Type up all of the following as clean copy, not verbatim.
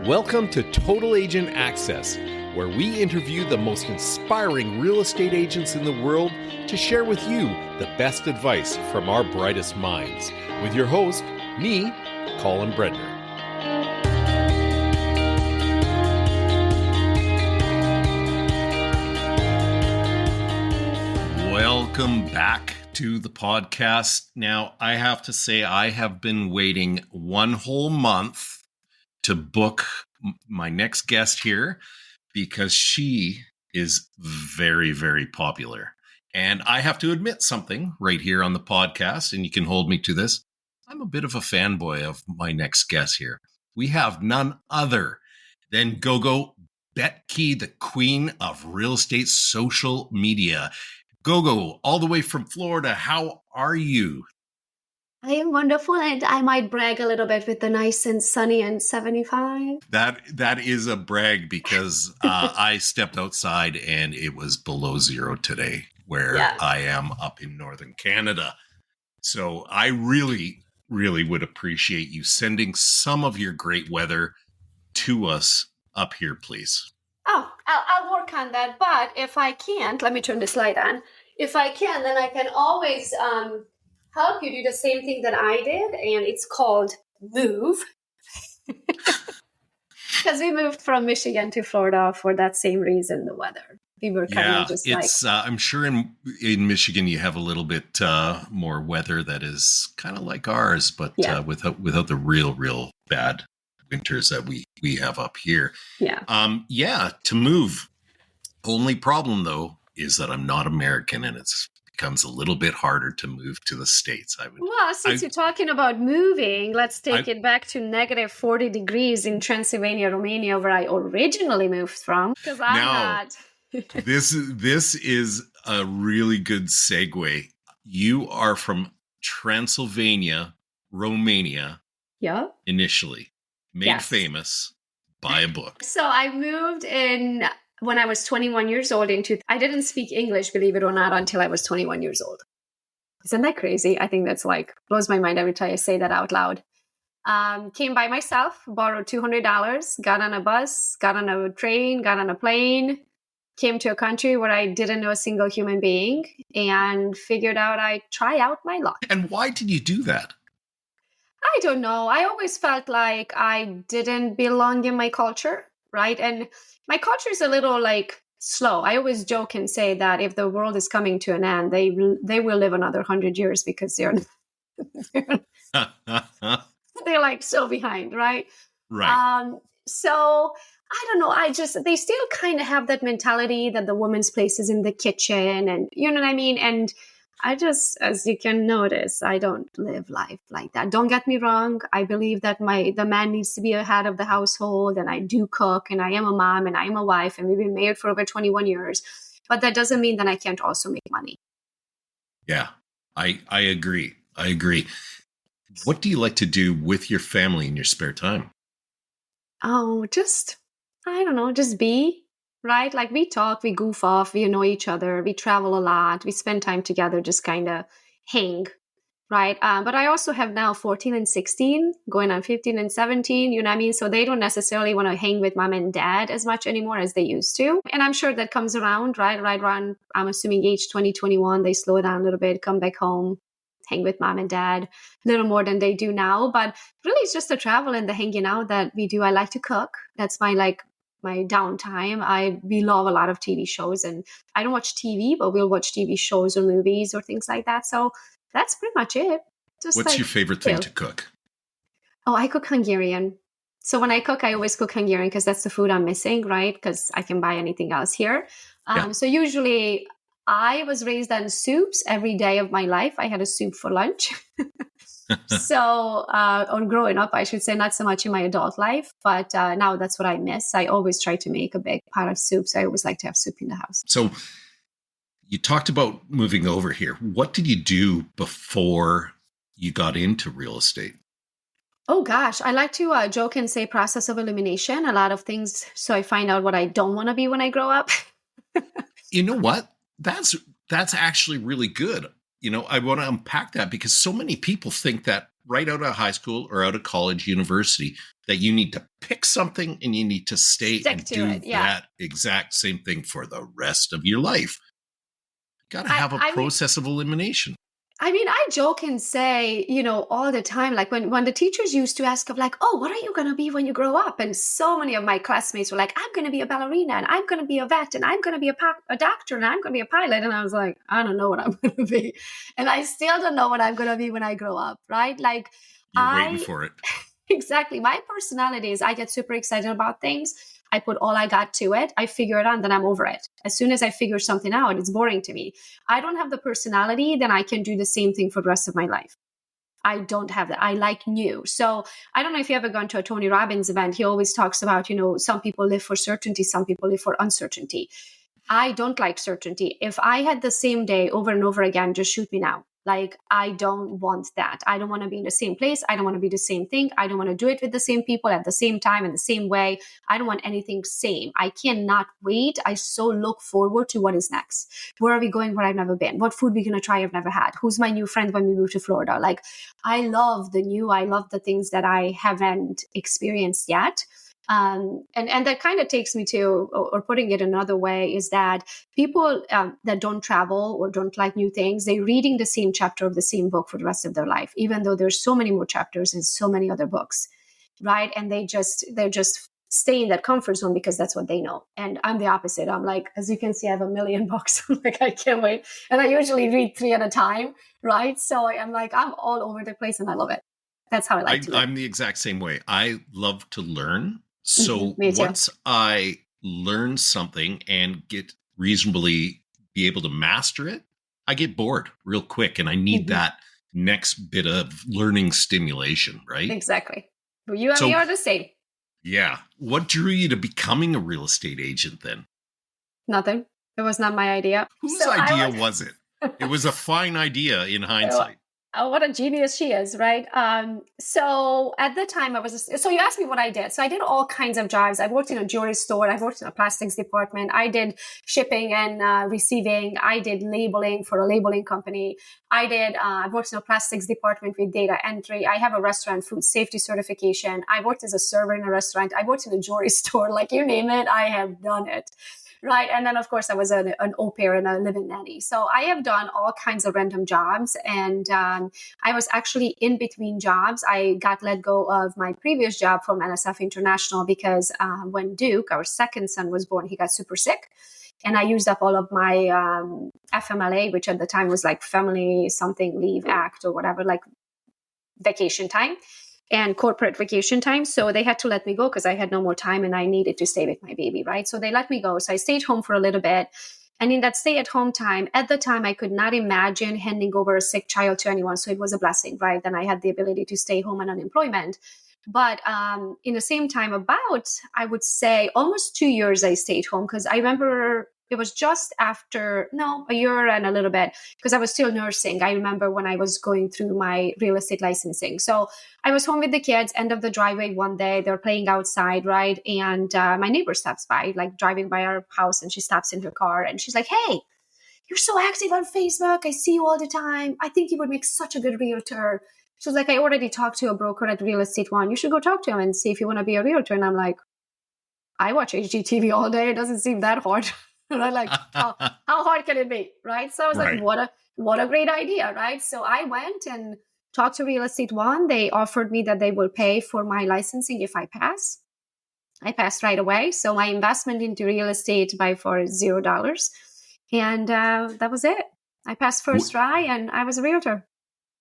Welcome to Total Agent Access, where we interview the most inspiring real estate agents in the world to share with you the best advice from our brightest minds. With your host, me, Colin Bredner. Welcome back to the podcast. Now, I have to say, I have been waiting one whole month to book my next guest here because she is very, very popular. And I have to admit something right here on the podcast, and you can hold me to this. I'm a bit of a fanboy of my next guest here. We have none other than Gogo, Bethke, the queen of real estate social media. Gogo, all the way from Florida, how are you? I am wonderful, and I might brag a little bit with the nice and sunny and 75. That is a brag because I stepped outside and it was below zero today where I am up in northern Canada. So I really, really would appreciate you sending some of your great weather to us up here, please. Oh, I'll work on that. But if I can't, let me turn this light on. If I can, then I can always help you do the same thing that I did. And it's called move. Because we moved from Michigan to Florida for that same reason, the weather. We were kind of just I'm sure in Michigan you have a little bit more weather that is kind of like ours, but without the real bad winters that we have up here. To move. Only problem though is that I'm not American, and it becomes a little bit harder to move to the States. Since you're talking about moving, let's take it back to negative 40 degrees in Transylvania, Romania, where I originally moved from. Because I'm not. This is a really good segue. You are from Transylvania, Romania. Yeah. Initially. Made famous by a book. So I moved in when I was 21 years old. I didn't speak English, believe it or not, until I was 21 years old. Isn't that crazy? I think that's blows my mind every time I say that out loud. Came by myself, borrowed $200, got on a bus, got on a train, got on a plane, came to a country where I didn't know a single human being, and figured out I'd try out my luck. And why did you do that? I don't know. I always felt like I didn't belong in my culture, right? And my culture is a little slow. I always joke and say that if the world is coming to an end, they will live another 100 years because they're so behind, right? Right. So I don't know. They still kind of have that mentality that the woman's place is in the kitchen, and you know what I mean? And as you can notice, I don't live life like that. Don't get me wrong. I believe that the man needs to be a head of the household, and I do cook, and I am a mom, and I am a wife, and we've been married for over 21 years. But that doesn't mean that I can't also make money. Yeah, I agree. What do you like to do with your family in your spare time? Oh, I don't know, just be. Right? Like we talk, we goof off, we annoy each other, we travel a lot, we spend time together, just kind of hang, right? But I also have now 14 and 16, going on 15 and 17, you know what I mean? So they don't necessarily want to hang with mom and dad as much anymore as they used to. And I'm sure that comes around, right around, I'm assuming age 20, 21, they slow down a little bit, come back home, hang with mom and dad a little more than they do now. But really it's just the travel and the hanging out that we do. I like to cook. That's my downtime. We love a lot of TV shows, and I don't watch TV, but we'll watch TV shows or movies or things like that. So that's pretty much it. What's your favorite thing to cook? Oh, I cook Hungarian. So when I cook, I always cook Hungarian because that's the food I'm missing, right? Because I can buy anything else here. So usually I was raised on soups every day of my life. I had a soup for lunch. So, or growing up, I should say, not so much in my adult life, but now that's what I miss. I always try to make a big pot of soup. So I always like to have soup in the house. So you talked about moving over here. What did you do before you got into real estate? Oh, gosh. I like to joke and say process of elimination, a lot of things. So I find out what I don't want to be when I grow up. You know what? That's actually really good. I want to unpack that because so many people think that right out of high school or out of college, university, that you need to pick something and you need to stay Stick and to do it. Yeah. that exact same thing for the rest of your life. Got to have a I mean, process of elimination. I joke and say, all the time, like when the teachers used to ask of like, oh, what are you going to be when you grow up? And so many of my classmates were like, I'm going to be a ballerina and I'm going to be a vet and I'm going to be a doctor and I'm going to be a pilot. And I was like, I don't know what I'm going to be. And I still don't know what I'm going to be when I grow up. Right. Like You're waiting for it. Exactly. My personality is I get super excited about things. I put all I got to it. I figure it out, then I'm over it. As soon as I figure something out, it's boring to me. I don't have the personality, then I can do the same thing for the rest of my life. I don't have that. I like new. So I don't know if you ever gone to a Tony Robbins event. He always talks about, some people live for certainty, some people live for uncertainty. I don't like certainty. If I had the same day over and over again, just shoot me now. Like, I don't want that. I don't want to be in the same place. I don't want to be the same thing. I don't want to do it with the same people at the same time in the same way. I don't want anything same. I cannot wait. I so look forward to what is next. Where are we going where I've never been? What food we going to try I've never had? Who's my new friend when we move to Florida? Like, I love the new. I love the things that I haven't experienced yet. And that kind of takes me to, or putting it another way, is that people that don't travel or don't like new things, they're reading the same chapter of the same book for the rest of their life, even though there's so many more chapters in so many other books, right? And they're just stay in that comfort zone because that's what they know. And I'm the opposite. I'm like, as you can see, I have a million books. I'm like, I can't wait. And I usually read 3 at a time, right? So I'm like, I'm all over the place and I love it. That's how I like to live. I'm the exact same way. I love to learn. So Me too. once I learn something and get reasonably be able to master it, I get bored real quick and I need that next bit of learning stimulation, right? Exactly. Well, you and me are the same. Yeah. What drew you to becoming a real estate agent then? Nothing. It was not my idea. Whose idea was it? It was a fine idea in hindsight. Oh, what a genius she is, right? So at the time so you asked me what I did. So I did all kinds of jobs. I worked in a jewelry store. I worked in a plastics department. I did shipping and receiving. I did labeling for a labeling company. I worked in a plastics department with data entry. I have a restaurant food safety certification. I worked as a server in a restaurant. I worked in a jewelry store, like you name it, I have done it. Right. And then, of course, I was an au pair and a live-in nanny. So I have done all kinds of random jobs. And I was actually in between jobs. I got let go of my previous job from NSF International because when Duke, our second son, was born, he got super sick. And I used up all of my FMLA, which at the time was like Family Something Leave Act or whatever, like vacation time and corporate vacation time. So they had to let me go because I had no more time and I needed to stay with my baby, right? So they let me go. So I stayed home for a little bit. And in that stay at home time, at the time, I could not imagine handing over a sick child to anyone. So it was a blessing, right? Then I had the ability to stay home on unemployment. But in the same time, about, I would say, almost 2 years I stayed home because I remember it was just after, a year and a little bit, because I was still nursing. I remember when I was going through my real estate licensing. So I was home with the kids, end of the driveway one day. They're playing outside, right? And my neighbor stops by, like driving by our house, and she stops in her car and she's like, hey, you're so active on Facebook. I see you all the time. I think you would make such a good realtor. She was like, I already talked to a broker at Real Estate One. You should go talk to him and see if you want to be a realtor. And I'm like, I watch HGTV all day. It doesn't seem that hard. And I'm like, how hard can it be? Right. So I was like, what a great idea. Right. So I went and talked to Real Estate One. They offered me that they will pay for my licensing if I pass. I passed right away. So my investment into real estate for $0. And that was it. I passed first try and I was a realtor.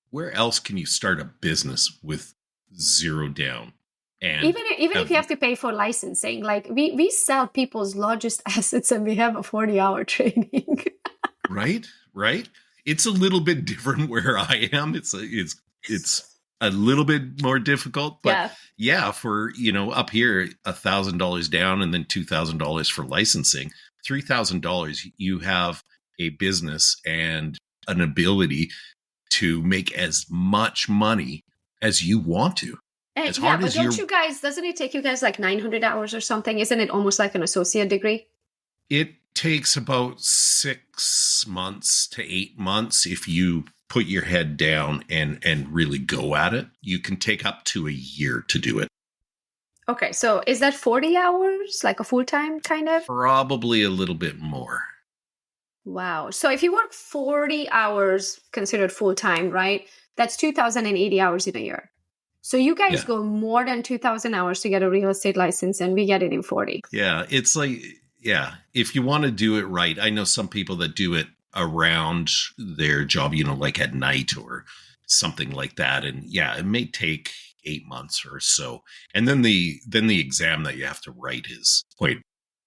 Where else can you start a business with zero down? And even if you have to pay for licensing, like we sell people's largest assets and we have a 40-hour training. Right. It's a little bit different where I am. It's a little bit more difficult, but yeah for, up here, $1,000 down and then $2,000 for licensing, $3,000, you have a business and an ability to make as much money as you want to. As hard as doesn't it take you guys like 900 hours or something? Isn't it almost like an associate degree? It takes about 6 months to 8 months if you put your head down and really go at it, you can take up to a year to do it. Okay, so is that 40 hours, like a full-time kind of? Probably a little bit more. Wow. So if you work 40 hours considered full-time, right? That's 2,080 hours in a year. So you guys go more than 2,000 hours to get a real estate license, and we get it in 40. Yeah, it's like, if you want to do it right, I know some people that do it around their job, like at night or something like that. And it may take 8 months or so. And then the exam that you have to write is quite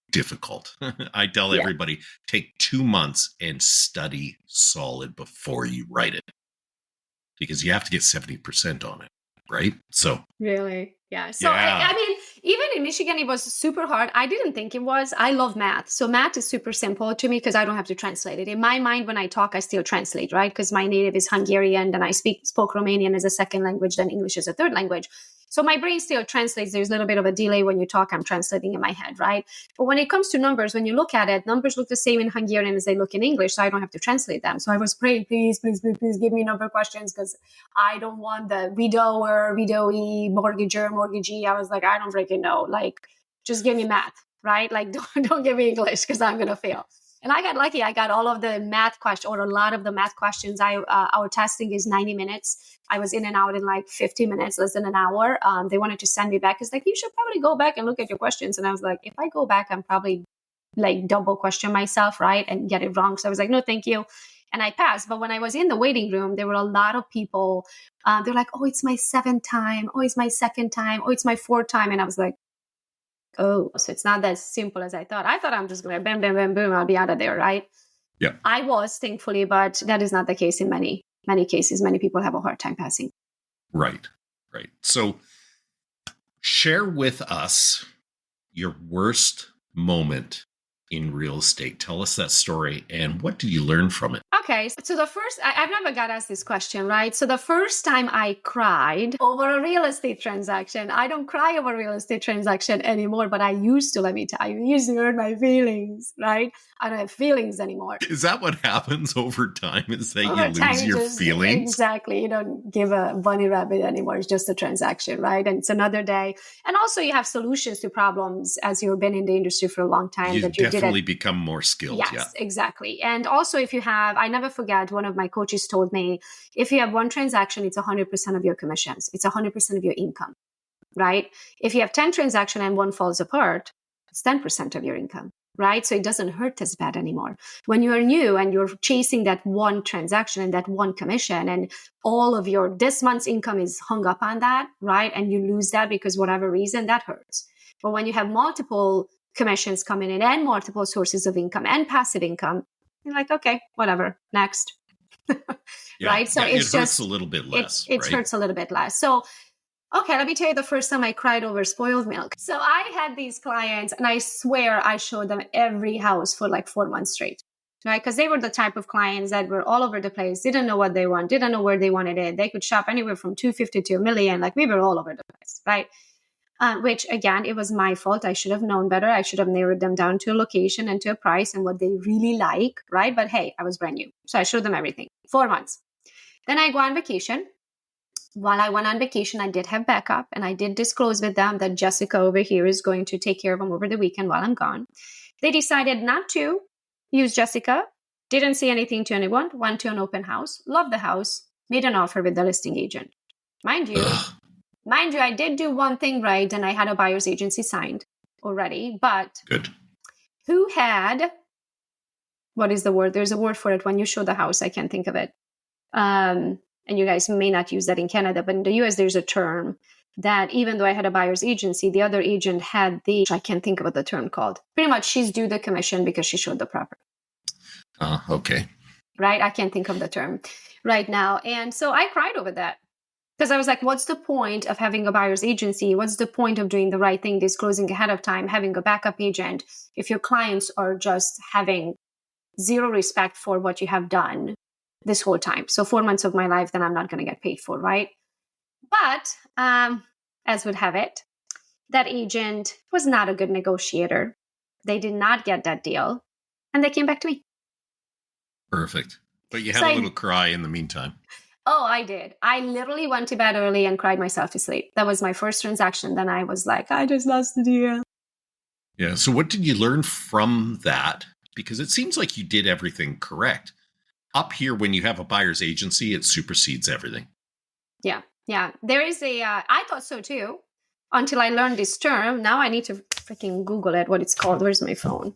difficult. I tell everybody, take 2 months and study solid before you write it, because you have to get 70% on it, right? So really, yeah. So I mean, even in Michigan, it was super hard. I didn't think it was. I love math. So math is super simple to me because I don't have to translate it. In my mind, when I talk, I still translate, right? Because my native is Hungarian, then I spoke Romanian as a second language, then English as a third language. So my brain still translates. There's a little bit of a delay when you talk. I'm translating in my head, right? But when it comes to numbers, when you look at it, numbers look the same in Hungarian as they look in English, so I don't have to translate them. So I was praying, please give me number questions, because I don't want the widower, widowee, mortgager, mortgagee. I was like, I don't freaking know. Like, just give me math, right? Like, don't give me English, because I'm going to fail. And I got lucky. I got all of the math questions, or a lot of the math questions. Our testing is 90 minutes. I was in and out in like 50 minutes, less than an hour. They wanted to send me back. It's like, you should probably go back and look at your questions. And I was like, if I go back, I'm probably like double question myself, right? And get it wrong. So I was like, no, thank you. And I passed. But when I was in the waiting room, there were a lot of people. They're like, oh, it's my 7th time. Oh, it's my 2nd time. Oh, it's my 4th time. And I was like, oh, so it's not as simple as I thought. I thought I'm just going to bam, bam, bam, boom, I'll be out of there, right? Yeah. I was, thankfully, but that is not the case in many cases. Many people have a hard time passing. Right. So share with us your worst moment in real estate. Tell us that story, and what did you learn from it? Okay, so the first, I've never got asked this question, right? So the first time I cried over a real estate transaction, I don't cry over a real estate transaction anymore, but I used to, let me tell you, I used to hurt my feelings, right? I don't have feelings anymore. Is that what happens over time? Is that you lose your feelings? Exactly. You don't give a bunny rabbit anymore. It's just a transaction, right? And it's another day. And also you have solutions to problems as you've been in the industry for a long time. You definitely become more skilled. Yes, exactly. And also if you have, I never forget, one of my coaches told me, if you have one transaction, it's 100% of your commissions. It's 100% of your income, right? If you have 10 transactions and one falls apart, it's 10% of your income, right? So it doesn't hurt as bad anymore. When you're new and you're chasing that one transaction and that one commission, and all of your this month's income is hung up on that, right? And you lose that because whatever reason, that hurts. But when you have multiple commissions coming in and multiple sources of income and passive income, you're like, okay, whatever, next. Right? So it hurts a little bit less. It hurts a little bit less. So, okay, let me tell you the first time I cried over spoiled milk. So I had these clients, and I swear I showed them every house for like 4 months straight, right? Because they were the type of clients that were all over the place, didn't know what they want, didn't know where they wanted it. They could shop anywhere from $250 to $1 million. Like, we were all over the place, right? Which, again, it was my fault. I should have known better. I should have narrowed them down to a location and to a price and what they really like, right? But hey, I was brand new. So I showed them everything. 4 months. Then I go on vacation. While I went on vacation, I did have backup, and I did disclose with them that Jessica over here is going to take care of them over the weekend while I'm gone. They decided not to use Jessica, didn't say anything to anyone, went to an open house, loved the house, made an offer with the listing agent. Mind you, I did do one thing right, and I had a buyer's agency signed already, but good. Who had, what is the word? There's a word for it when you show the house. I can't think of it. And you guys may not use that in Canada, but in the US, there's a term that even though I had a buyer's agency, the other agent had I can't think of what the term called. Pretty much she's due the commission because she showed the property. Okay. Right? I can't think of the term right now. And so I cried over that. Because I was like, what's the point of having a buyer's agency? What's the point of doing the right thing, disclosing ahead of time, having a backup agent, if your clients are just having zero respect for what you have done this whole time? So 4 months of my life, then I'm not going to get paid for, right? But as would have it, that agent was not a good negotiator. They did not get that deal, and they came back to me. Perfect. But you had So a little cry in the meantime. Oh, I did. I literally went to bed early and cried myself to sleep. That was my first transaction. Then I was like, I just lost the deal. Yeah. So what did you learn from that? Because it seems like you did everything correct. Up here, when you have a buyer's agency, it supersedes everything. Yeah. Yeah. There is I thought so too, until I learned this term. Now I need to freaking Google it, what it's called. Where's my phone?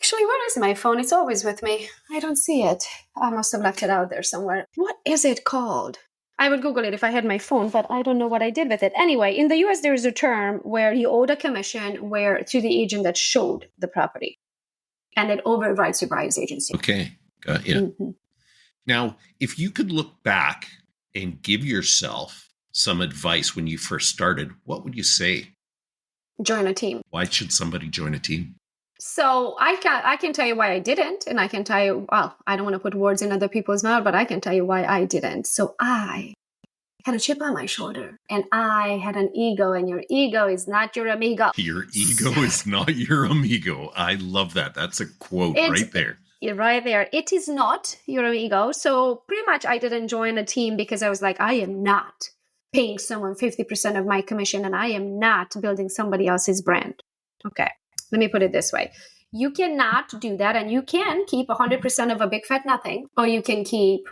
Actually, where is my phone? It's always with me. I don't see it. I must have left it out there somewhere. What is it called? I would Google it if I had my phone, but I don't know what I did with it. Anyway, in the US, there is a term where you owed a commission to the agent that showed the property. And it overrides your buyer's agency. Okay. Got you. Mm-hmm. Now, if you could look back and give yourself some advice when you first started, what would you say? Join a team. Why should somebody join a team? So I can tell you why I didn't, and I can tell you, well, I don't want to put words in other people's mouth, but I can tell you why I didn't. So I had a chip on my shoulder, and I had an ego, and your ego is not your amigo. Your ego is not your amigo. I love that. That's a quote right there. You're right there. It is not your amigo. So pretty much I didn't join a team because I was like, I am not paying someone 50% of my commission, and I am not building somebody else's brand. Okay. Let me put it this way. You cannot do that, and you can keep 100% of a big fat nothing, or you can keep,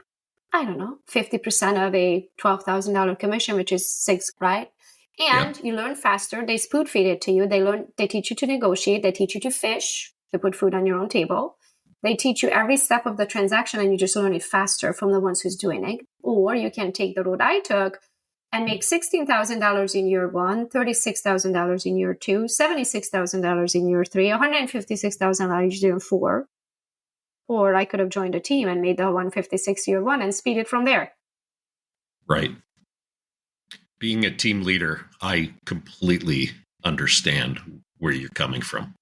I don't know, 50% of a $12,000 commission, which is $6,000, right? And you learn faster. They spoon feed it to you. They teach you to negotiate. They teach you to fish, to put food on your own table. They teach you every step of the transaction, and you just learn it faster from the ones who's doing it. Or you can take the road I took and make $16,000 in year one, $36,000 in year two, $76,000 in year three, $156,000 in year four. Or I could have joined a team and made the 156 year one and speed it from there. Right. Being a team leader, I completely understand where you're coming from.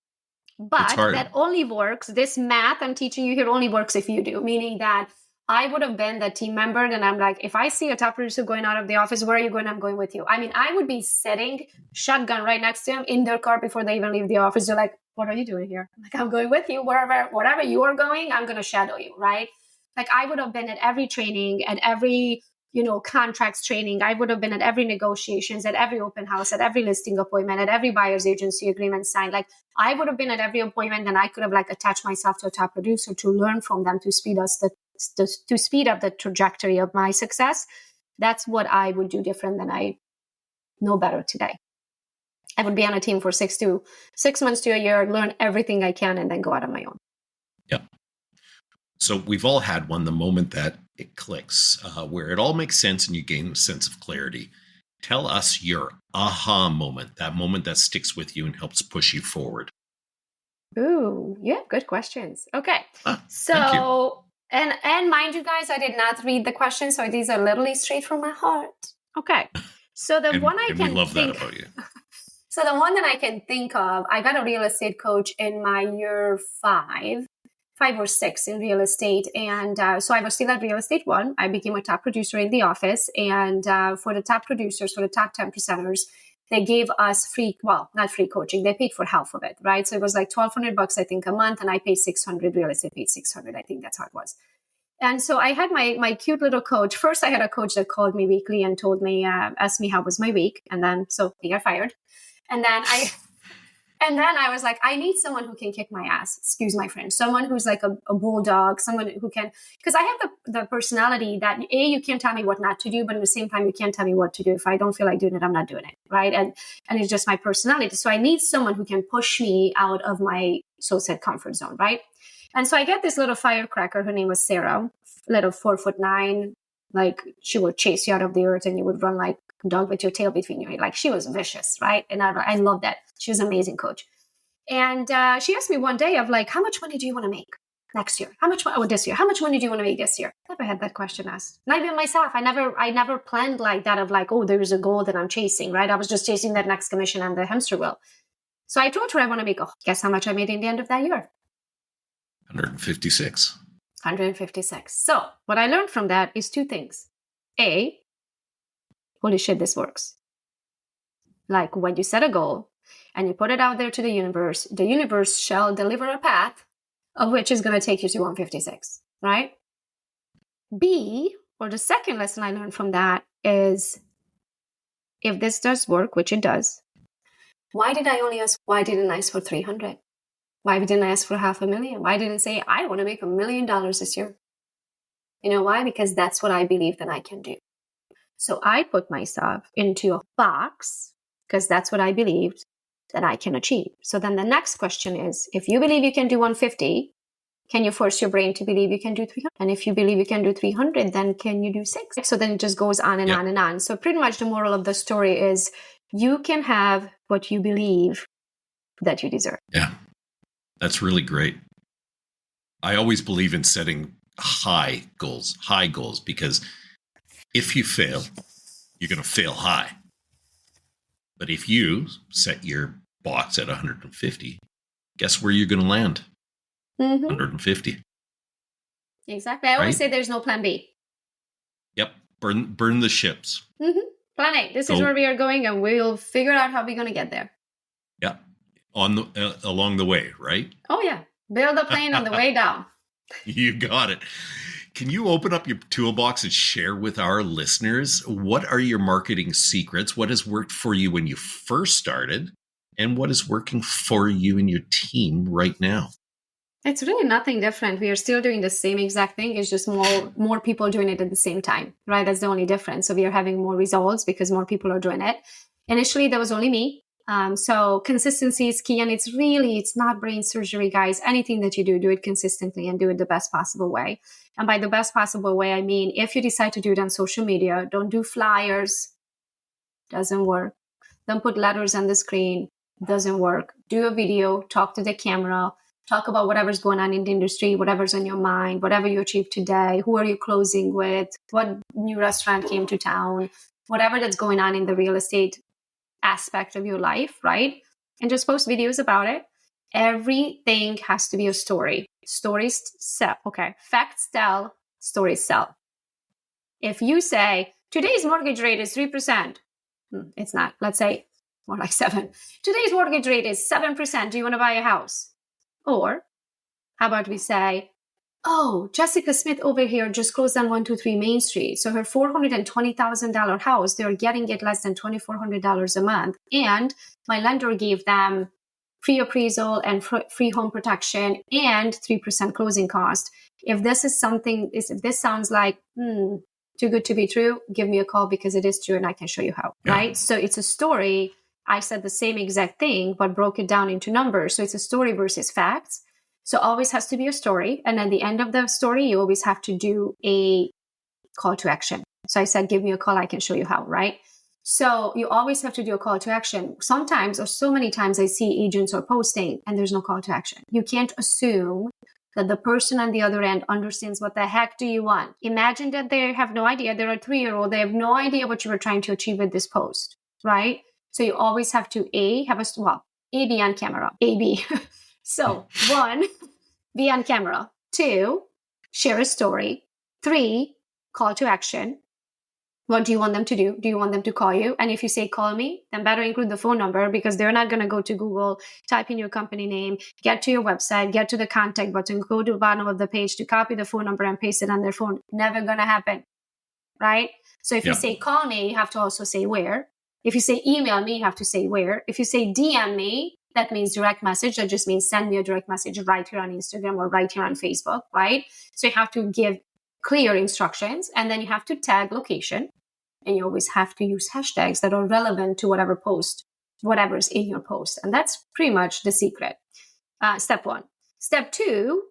But that only works. This math I'm teaching you here only works if you do, meaning that I would have been the team member, and I'm like, if I see a top producer going out of the office, where are you going? I'm going with you. I mean, I would be sitting shotgun right next to them in their car before they even leave the office. They're like, what are you doing here? I'm like, I'm going with you. Wherever you are going, I'm going to shadow you, right? Like I would have been at every training, at every, contracts training. I would have been at every negotiations, at every open house, at every listing appointment, at every buyer's agency agreement signed. Like I would have been at every appointment, and I could have attached myself to a top producer to learn from them to speed up the trajectory of my success. That's what I would do different than I know better today. I would be on a team for 6 months to a year, learn everything I can, and then go out on my own. Yeah. So we've all had one, the moment that it clicks, where it all makes sense and you gain a sense of clarity. Tell us your aha moment, that moment that sticks with you and helps push you forward. Ooh, yeah, good questions. Okay. So, and mind you guys, I did not read the questions, so these are literally straight from my heart. Okay. So the one I can we love that about you. So the one that I can think of, I got a real estate coach in my year 5 or 6 in real estate. And so I was still at Real Estate One. I became a top producer in the office. And for the top producers, for the top 10%ers, they gave us not free coaching. They paid for half of it, right? So it was like $1,200, I think, a month. And I paid $600. Real estate paid $600. I think that's how it was. And so I had my cute little coach. First, I had a coach that called me weekly and told me, asked me how was my week. And then, so he got fired. And then I was like, I need someone who can kick my ass. Excuse my French. Someone who's like a bulldog, someone who can, because I have the personality that you can't tell me what not to do, but at the same time, you can't tell me what to do. If I don't feel like doing it, I'm not doing it. Right. And it's just my personality. So I need someone who can push me out of my so-said comfort zone. Right. And so I get this little firecracker. Her name was Sarah, little 4'9". Like she would chase you out of the earth and you would run like a dog with your tail between your ears. Like she was vicious, right? And I love that. She was an amazing coach. And she asked me one day of like, how much money do you want to make next year? This year? How much money do you want to make this year? Never had that question asked. Not even myself. I never planned like that of like, oh, there's a goal that I'm chasing, right? I was just chasing that next commission on the hamster wheel. So I told her I want to make, guess how much I made in the end of that year? 156. 156. So what I learned from that is 2 things. A, holy shit, this works. Like when you set a goal and you put it out there to the universe shall deliver a path of which is going to take you to 156, right? B, or the second lesson I learned from that is, if this does work, which it does, why didn't I ask for 300? Why didn't I ask for $500,000? Why didn't I say, I want to make $1 million this year? You know why? Because that's what I believe that I can do. So I put myself into a box because that's what I believed that I can achieve. So then the next question is, if you believe you can do 150, can you force your brain to believe you can do 300? And if you believe you can do 300, then can you do 6? So then it just goes on and on and on. So pretty much the moral of the story is you can have what you believe that you deserve. Yeah, that's really great. I always believe in setting high goals, because if you fail, you're going to fail high. But if you set your box at 150, guess where you're going to land? 150. Exactly. I always say there's no plan B. Yep. Burn the ships. Plan A. This is where we are going, and we'll figure out how we're going to get there. Yeah. Along the way, right? Oh, yeah. Build a plane on the way down. You got it. Can you open up your toolbox and share with our listeners, what are your marketing secrets? What has worked for you when you first started? And what is working for you and your team right now? It's really nothing different. We are still doing the same exact thing. It's just more people doing it at the same time, right? That's the only difference. So we are having more results because more people are doing it. Initially, there was only me. So consistency is key. And it's not brain surgery, guys. Anything that you do it consistently and do it the best possible way. And by the best possible way, I mean, if you decide to do it on social media, don't do flyers. Doesn't work. Don't put letters on the screen. Doesn't work. Do a video, talk to the camera, talk about whatever's going on in the industry, whatever's on your mind, whatever you achieved today, who are you closing with, what new restaurant came to town, whatever that's going on in the real estate aspect of your life, right? And just post videos about it. Everything has to be a story. Stories sell. Okay. Facts tell, stories sell. If you say, today's mortgage rate is 3%, it's not. Let's say more like 7. Today's mortgage rate is 7%. Do you want to buy a house? Or how about we say, oh, Jessica Smith over here just closed on 123 Main Street. So her $420,000 house, they're getting it less than $2,400 a month. And my lender gave them free appraisal and free home protection and 3% closing cost. If this sounds like too good to be true, give me a call because it is true and I can show you how, right? So it's a story. I said the same exact thing, but broke it down into numbers. So it's a story versus facts. So always has to be a story. And at the end of the story, you always have to do a call to action. So I said, give me a call. I can show you how, right? So you always have to do a call to action. Sometimes, or so many times, I see agents are posting and there's no call to action. You can't assume that the person on the other end understands what the heck do you want. Imagine that they have no idea. They're a 3-year-old. They have no idea what you were trying to achieve with this post, right? So you always have to be on camera. A-B. So 1, be on camera. 2, share a story. 3, call to action. What do you want them to do? Do you want them to call you? And if you say call me, then better include the phone number because they're not going to go to Google, type in your company name, get to your website, get to the contact button, go to the bottom of the page to copy the phone number and paste it on their phone. Never going to happen, right? So if you say call me, you have to also say where. If you say email me, you have to say where. If you say DM me, that means direct message. That just means send me a direct message right here on Instagram or right here on Facebook, right? So you have to give clear instructions and then you have to tag location and you always have to use hashtags that are relevant to whatever's in your post. And that's pretty much the secret. Step 1. Step 2,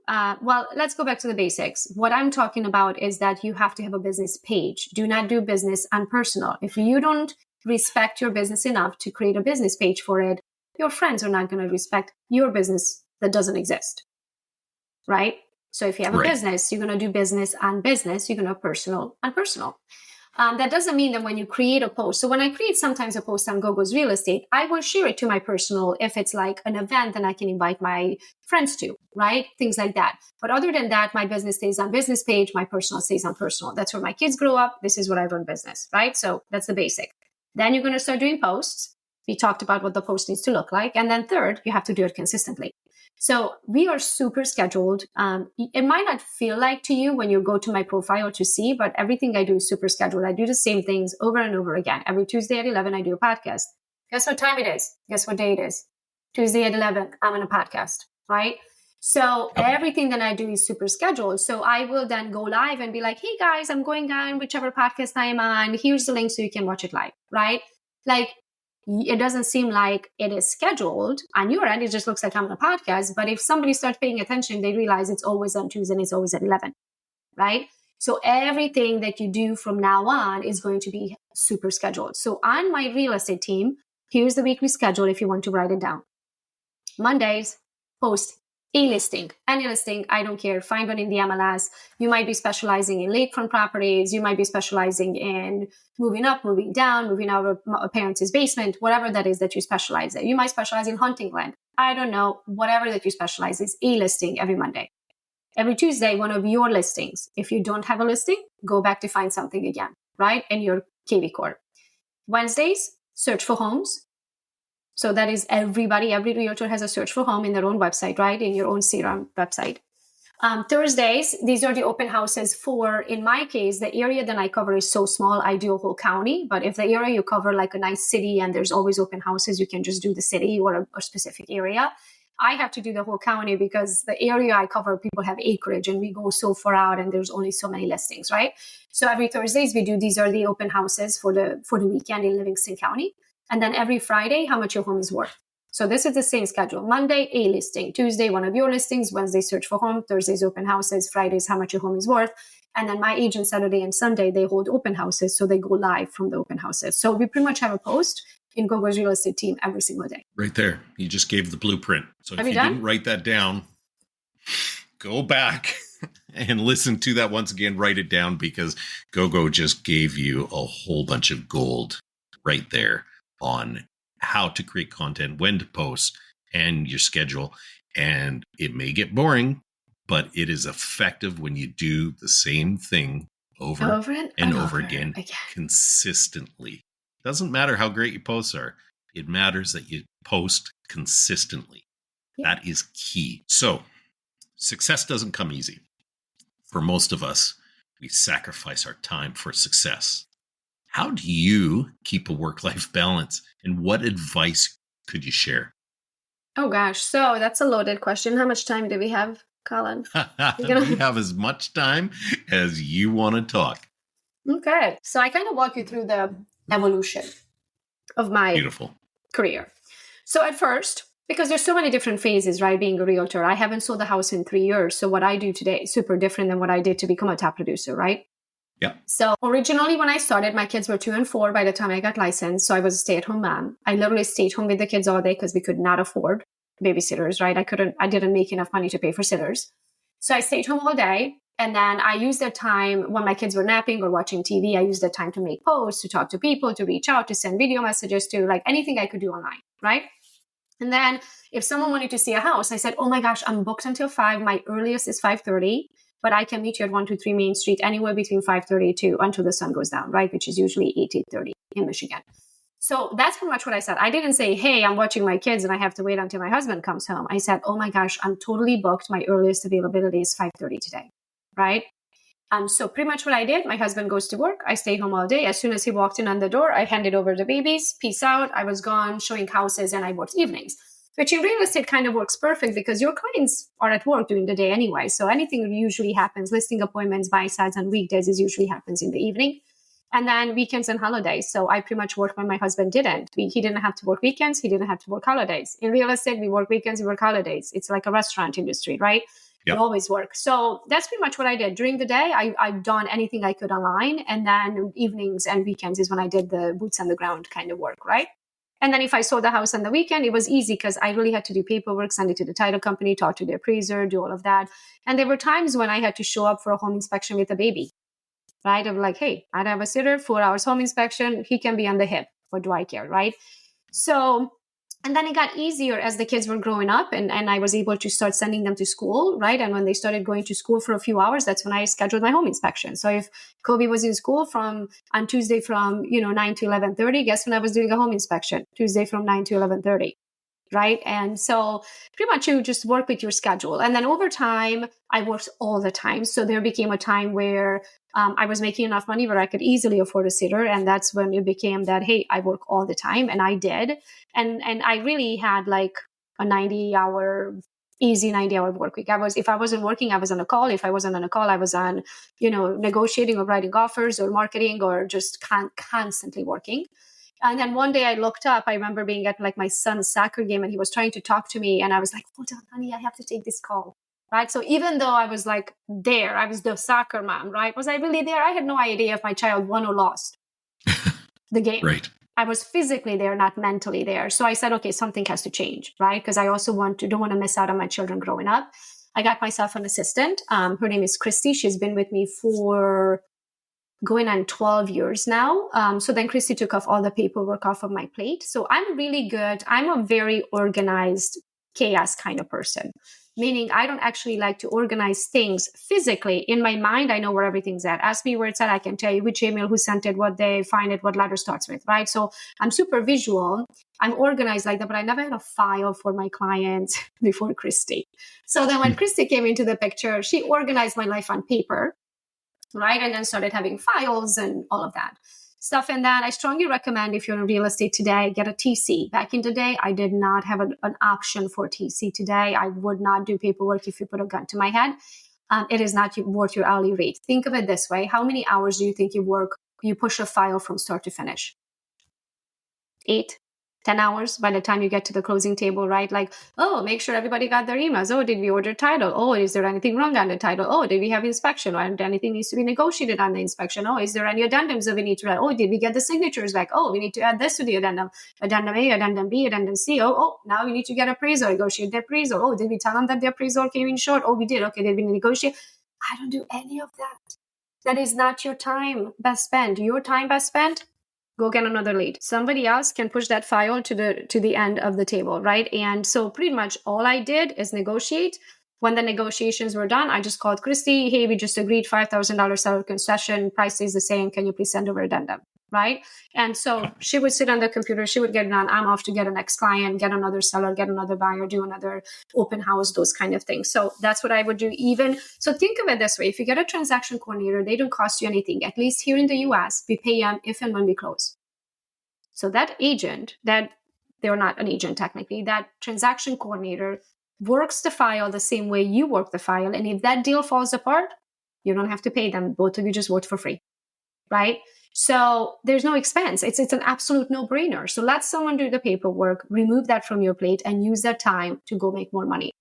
let's go back to the basics. What I'm talking about is that you have to have a business page. Do not do business on personal. If you don't respect your business enough to create a business page for it, your friends are not going to respect your business that doesn't exist, right? So if you have a business, you're going to do business on business, you're going to have personal on personal. That doesn't mean that when you create a post. So when I create sometimes a post on Gogo's real estate, I will share it to my personal. If it's like an event, then I can invite my friends to, right? Things like that. But other than that, my business stays on business page. My personal stays on personal. That's where my kids grow up. This is what I run business, right? So that's the basic. Then you're going to start doing posts. We talked about what the post needs to look like. And then third, you have to do it consistently. So we are super scheduled. It might not feel like to you when you go to my profile to see, but everything I do is super scheduled. I do the same things over and over again. Every Tuesday at 11, I do a podcast. Guess what time it is? Guess what day it is? Tuesday at 11, I'm on a podcast, right? So everything that I do is super scheduled. So I will then go live and be like, hey guys, I'm going on whichever podcast I am on. Here's the link so you can watch it live, right? Like, it doesn't seem like it is scheduled on your end. It just looks like I'm on a podcast. But if somebody starts paying attention, they realize it's always on Tuesday and it's always at 11, right? So everything that you do from now on is going to be super scheduled. So on my real estate team, here's the weekly schedule if you want to write it down. Mondays, post a listing, any listing, I don't care. Find one in the MLS. You might be specializing in lakefront properties. You might be specializing in moving up, moving down, moving out of a parents' basement, whatever that is that you specialize in. You might specialize in hunting land. I don't know, whatever that you specialize is a listing every Monday. Every Tuesday, one of your listings. If you don't have a listing, go back to find something again, right? In your KV core. Wednesdays, search for homes. So that is every realtor has a search for home in their own website, right? In your own CRM website. Thursdays, these are the open houses for, in my case, the area that I cover is so small, I do a whole county. But if the area you cover like a nice city and there's always open houses, you can just do the city or a specific area. I have to do the whole county because the area I cover, people have acreage and we go so far out and there's only so many listings, right? So every Thursdays we do, these are the open houses for the weekend in Livingston County. And then every Friday, how much your home is worth. So this is the same schedule. Monday, a listing. Tuesday, one of your listings. Wednesday, search for home. Thursdays, open houses. Fridays, how much your home is worth. And then my agent, Saturday and Sunday, they hold open houses. So they go live from the open houses. So we pretty much have a post in Gogo's real estate team every single day. Right there. You just gave the blueprint. So Have if you didn't write that down, go back and listen to that once again. Write it down because Gogo just gave you a whole bunch of gold right there on how to create content, when to post, and your schedule. And it may get boring, but it is effective when you do the same thing over and over again consistently. Doesn't matter how great your posts are. It matters that you post consistently. Yeah. That is key. So success doesn't come easy. For most of us, we sacrifice our time for success. How do you keep a work-life balance, and what advice could you share? Oh, gosh. So that's a loaded question. How much time do we have, Colin? We have as much time as you want to talk. Okay. So I kind of walk you through the evolution of my career. So at first, because there's so many different phases, right? Being a realtor, I haven't sold a house in 3 years. So what I do today is super different than what I did to become a top producer, right? Yeah. So originally when I started, my kids were 2 and 4 by the time I got licensed. So I was a stay-at-home mom. I literally stayed home with the kids all day because we could not afford babysitters, right? I didn't make enough money to pay for sitters. So I stayed home all day. And then I used that time when my kids were napping or watching TV. I used that time to make posts, to talk to people, to reach out, to send video messages, to like anything I could do online, right? And then if someone wanted to see a house, I said, oh my gosh, I'm booked until 5. My earliest is 5:30. But I can meet you at 123 Main Street anywhere between 5:30 to until the sun goes down, right? Which is usually 8:30 in Michigan. So that's pretty much what I said. I didn't say, hey, I'm watching my kids and I have to wait until my husband comes home. I said, oh my gosh, I'm totally booked. My earliest availability is 5:30 today, right? So pretty much what I did, my husband goes to work. I stay home all day. As soon as he walked in on the door, I handed over the babies. Peace out. I was gone showing houses and I worked evenings. Which in real estate kind of works perfect because your clients are at work during the day anyway. So anything usually happens, listing appointments, buy-sides on weekdays is usually happens in the evening. And then weekends and holidays. So I pretty much worked when my husband didn't. He didn't have to work weekends. He didn't have to work holidays. In real estate, we work weekends, we work holidays. It's like a restaurant industry, right? Yep. You always work. So that's pretty much what I did. During the day, I've done anything I could online. And then evenings and weekends is when I did the boots on the ground kind of work, right? And then if I sold the house on the weekend, it was easy because I really had to do paperwork, send it to the title company, talk to the appraiser, do all of that. And there were times when I had to show up for a home inspection with a baby, right? I'm like, hey, I have a sitter, 4 hours home inspection. He can be on the hip. What do I care, right? So, and then it got easier as the kids were growing up and I was able to start sending them to school, right? And when they started going to school for a few hours, that's when I scheduled my home inspection. So if Kobe was in school on Tuesday from 9 to 11:30, guess when I was doing a home inspection? Tuesday from 9 to 11:30. right? And so pretty much you just work with your schedule. And then over time, I worked all the time. So there became a time where I was making enough money where I could easily afford a sitter. And that's when it became that, hey, I work all the time. And I did. And I really had like a easy 90-hour work week. If I wasn't working, I was on a call. If I wasn't on a call, I was on, negotiating or writing offers or marketing or just constantly working. And then one day I looked up, I remember being at like my son's soccer game and he was trying to talk to me. And I was like, hold on, honey, I have to take this call. Right. So even though I was like there, I was the soccer mom, right? Was I really there? I had no idea if my child won or lost the game. Right. I was physically there, not mentally there. So I said, okay, something has to change, right? Because I also don't want to miss out on my children growing up. I got myself an assistant. Her name is Christy. She's been with me for going on 12 years now. So then Christy took off all the paperwork off of my plate. So I'm really good. I'm a very organized chaos kind of person, meaning I don't actually like to organize things physically. In my mind, I know where everything's at. Ask me where it's at. I can tell you which email, who sent it, what day, find it, what letter starts with, right? So I'm super visual. I'm organized like that, but I never had a file for my clients before Christy. So then when Christy came into the picture, she organized my life on paper, right? And then started having files and all of that stuff. And then I strongly recommend, if you're in real estate today, get a TC. Back in the day, I did not have an option for TC. Today, I would not do paperwork if you put a gun to my head. It is not worth your hourly rate. Think of it this way. How many hours do you think you push a file from start to finish? 8, 10 hours by the time you get to the closing table, right? Like, oh, make sure everybody got their emails. Oh, did we order title? Oh, is there anything wrong on the title? Oh, did we have inspection? Or anything needs to be negotiated on the inspection? Oh, is there any addendums that we need to write? Oh, did we get the signatures back? Oh, we need to add this to the addendum. Addendum A, addendum B, addendum C. Oh, now we need to get appraisal, negotiate the appraisal. Oh, did we tell them that the appraisal came in short? Oh, we did. Okay, did we negotiate? I don't do any of that. That is not your time best spent. Your time best spent, go get another lead. Somebody else can push that file to the end of the table, right? And so pretty much all I did is negotiate. When the negotiations were done, I just called Christy. Hey, we just agreed $5,000 seller concession. Price is the same. Can you please send over addendum, right? And so she would sit on the computer. She would get it on. I'm off to get a next client, get another seller, get another buyer, do another open house, those kind of things. So that's what I would do. So think of it this way. If you get a transaction coordinator, they don't cost you anything. At least here in the US, we pay them if and when we close. So that agent, that they're not an agent technically, that transaction coordinator works the file the same way you work the file. And if that deal falls apart, you don't have to pay them. Both of you just work for free, right? So there's no expense. It's an absolute no-brainer. So let someone do the paperwork, remove that from your plate, and use that time to go make more money.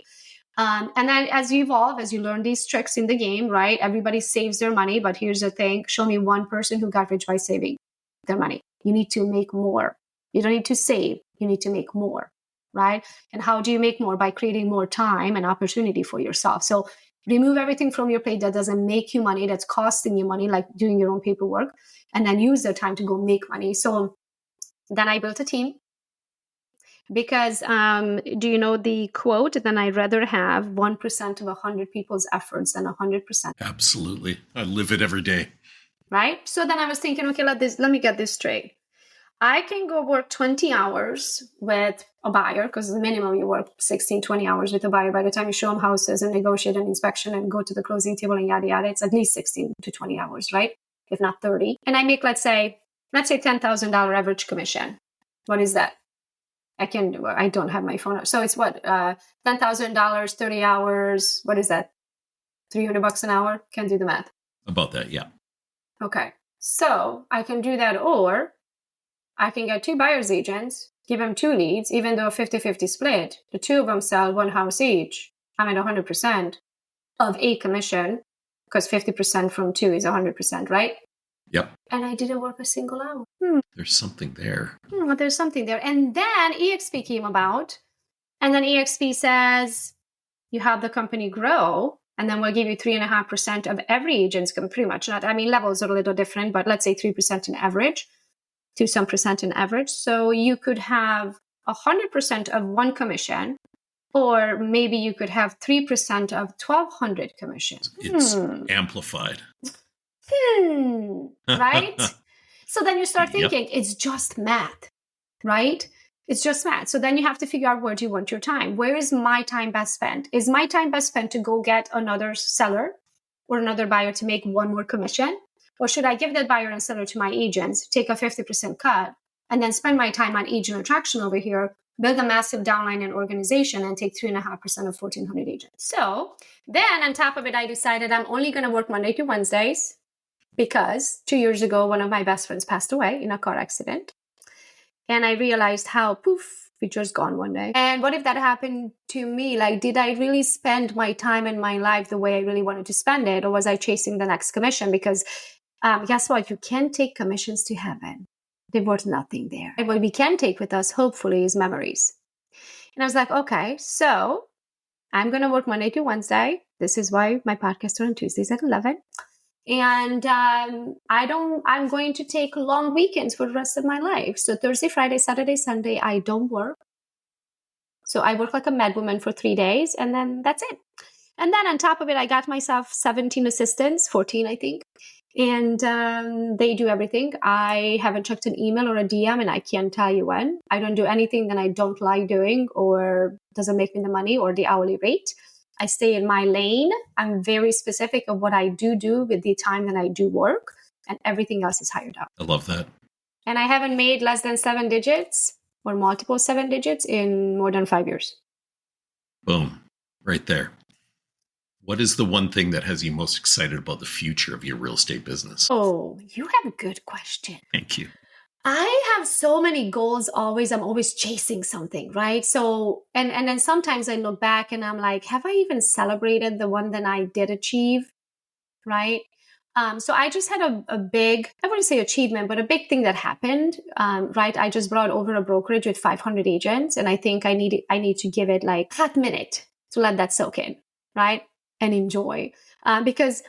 And then as you evolve, as you learn these tricks in the game, right? Everybody saves their money, but here's the thing. Show me one person who got rich by saving their money. You need to make more. You don't need to save. You need to make more, right? And how do you make more? By creating more time and opportunity for yourself. So remove everything from your plate that doesn't make you money, that's costing you money, like doing your own paperwork, and then use the time to go make money. So then I built a team because do you know the quote? Then I'd rather have 1% of 100 people's efforts than 100%. Absolutely. I live it every day. Right? So then I was thinking, okay, let me get this straight. I can go work 20 hours with a buyer, because the minimum you work 16, 20 hours with a buyer. By the time you show them houses and negotiate an inspection and go to the closing table and yada, yada, it's at least 16 to 20 hours, right? If not 30. And I make, let's say $10,000 average commission. What is that? I don't have my phone up. So it's what? $10,000, 30 hours. What is that? $300 an hour? Can't do the math. About that, yeah. Okay, so I can do that, or I can get 2 buyer's agents, give them 2 leads, even though a 50-50 split, the 2 of them sell 1 house each. I'm at 100% of a commission, because 50% from 2 is 100%, right? Yep. And I didn't work a single hour. There's something there. There's something there. And then EXP came about, and then EXP says, you have the company grow, and then we'll give you 3.5% of every agent's commission. Pretty much not. I mean, levels are a little different, but let's say 3% in average, to some percent in average. So you could have 100% of one commission, or maybe you could have 3% of 1,200 commission. It's amplified. Right? So then you start thinking, it's just math, right? It's just math. So then you have to figure out where do you want your time? Where is my time best spent? Is my time best spent to go get another seller or another buyer to make one more commission? Or should I give that buyer and seller to my agents, take a 50% cut, and then spend my time on agent attraction over here, build a massive downline and organization, and take 3.5% of 1,400 agents? So then on top of it, I decided I'm only going to work Monday to Wednesdays because 2 years ago, one of my best friends passed away in a car accident. And I realized how, poof, we just gone one day. And what if that happened to me? Like, did I really spend my time and my life the way I really wanted to spend it? Or was I chasing the next commission? Because guess what? You can't take commissions to heaven. They're worth nothing there. And what we can take with us, hopefully, is memories. And I was like, okay, so I'm going to work Monday to Wednesday. This is why my podcasts are on Tuesdays at 11. And I'm going to take long weekends for the rest of my life. So Thursday, Friday, Saturday, Sunday, I don't work. So I work like a madwoman for 3 days, and then that's it. And then on top of it, I got myself 17 assistants, 14, I think. And they do everything. I haven't checked an email or a DM, and I can't tell you when. I don't do anything that I don't like doing or doesn't make me the money or the hourly rate. I stay in my lane. I'm very specific of what I do with the time that I do work, and everything else is hired out. I love that. And I haven't made less than 7 digits or multiple 7 digits in more than 5 years. Boom. Right there. What is the one thing that has you most excited about the future of your real estate business? Oh, you have a good question. Thank you. I have so many goals always. I'm always chasing something, right? So, and then sometimes I look back and I'm like, have I even celebrated the one that I did achieve, right? So I just had a big, I wouldn't say achievement, but a big thing that happened, right? I just brought over a brokerage with 500 agents, and I think I need to give it like a hot minute to let that soak in, right? And enjoy. Because